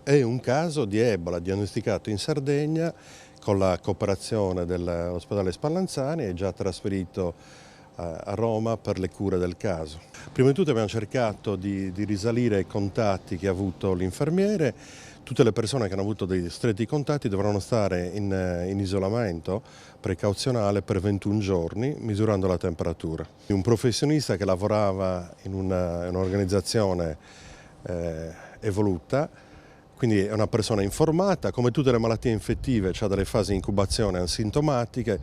È un caso di Ebola diagnosticato in Sardegna con la cooperazione dell'ospedale Spallanzani e già trasferito a Roma per le cure del caso. Prima di tutto abbiamo cercato di risalire ai contatti che ha avuto l'infermiere. Tutte le persone che hanno avuto dei stretti contatti dovranno stare in isolamento precauzionale per 21 giorni, misurando la temperatura. Un professionista che lavorava in un'organizzazione evoluta, quindi è una persona informata, come tutte le malattie infettive ha delle fasi di incubazione asintomatiche,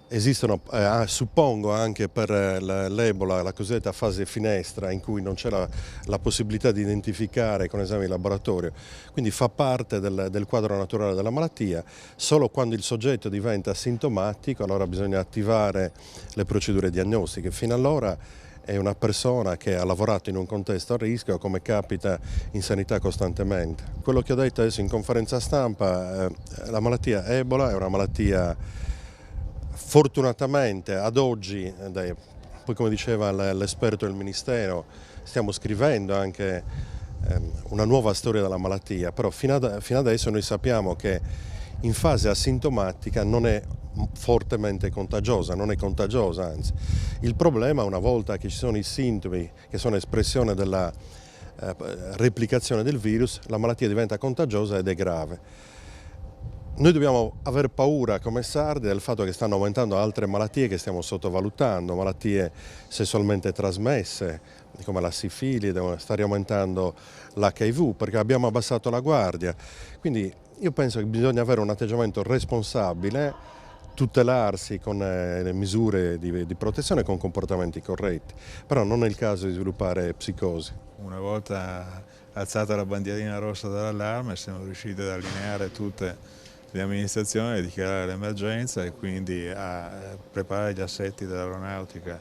esistono, suppongo anche per l'Ebola, la cosiddetta fase finestra in cui non c'è la possibilità di identificare con esami di laboratorio, quindi fa parte del quadro naturale della malattia. Solo quando il soggetto diventa asintomatico allora bisogna attivare le procedure diagnostiche. Fino allora è una persona che ha lavorato in un contesto a rischio, come capita in sanità costantemente. Quello che ho detto adesso in conferenza stampa, la malattia Ebola è una malattia fortunatamente ad oggi, poi come diceva l'esperto del Ministero, stiamo scrivendo anche una nuova storia della malattia, però fino adesso noi sappiamo che in fase asintomatica non è fortemente contagiosa, non è contagiosa anzi. Il problema, una volta che ci sono i sintomi che sono espressione della replicazione del virus, la malattia diventa contagiosa ed è grave. Noi dobbiamo aver paura come sardi del fatto che stanno aumentando altre malattie che stiamo sottovalutando, malattie sessualmente trasmesse come la sifilide, sta aumentando l'HIV perché abbiamo abbassato la guardia. Quindi io penso che bisogna avere un atteggiamento responsabile, tutelarsi con le misure di protezione e con comportamenti corretti, però non è il caso di sviluppare psicosi. Una volta alzata la bandierina rossa dell'allarme siamo riusciti ad allineare tutte le amministrazioni a dichiarare l'emergenza e quindi a preparare gli assetti dell'aeronautica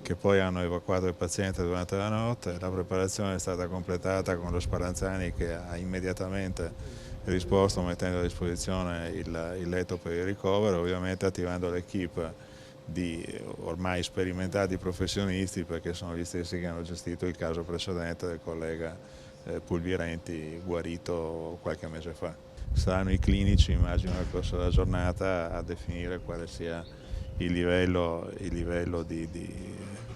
che poi hanno evacuato il paziente durante la notte. La preparazione è stata completata con lo Spallanzani che ha immediatamente risposto mettendo a disposizione il letto per il ricovero, ovviamente attivando l'equipe di ormai sperimentati professionisti perché sono gli stessi che hanno gestito il caso precedente del collega Pulvirenti guarito qualche mese fa. Saranno i clinici, immagino, nel corso della giornata a definire quale sia il livello di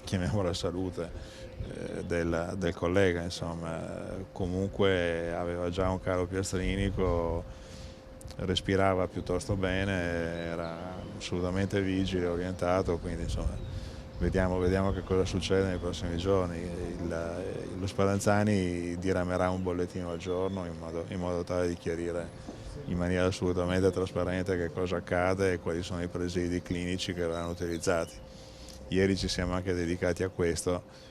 chiamiamola salute del collega, insomma. Comunque aveva già un calo piastrinico, respirava piuttosto bene, era assolutamente vigile, orientato, quindi insomma vediamo che cosa succede nei prossimi giorni. Lo Spallanzani diramerà un bollettino al giorno in modo tale di chiarire in maniera assolutamente trasparente che cosa accade e quali sono i presidi clinici che verranno utilizzati. Ieri ci siamo anche dedicati a questo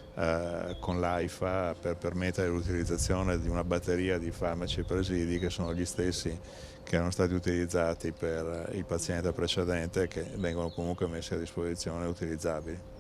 con l'AIFA per permettere l'utilizzazione di una batteria di farmaci e presidi che sono gli stessi che erano stati utilizzati per il paziente precedente e che vengono comunque messi a disposizione e utilizzabili.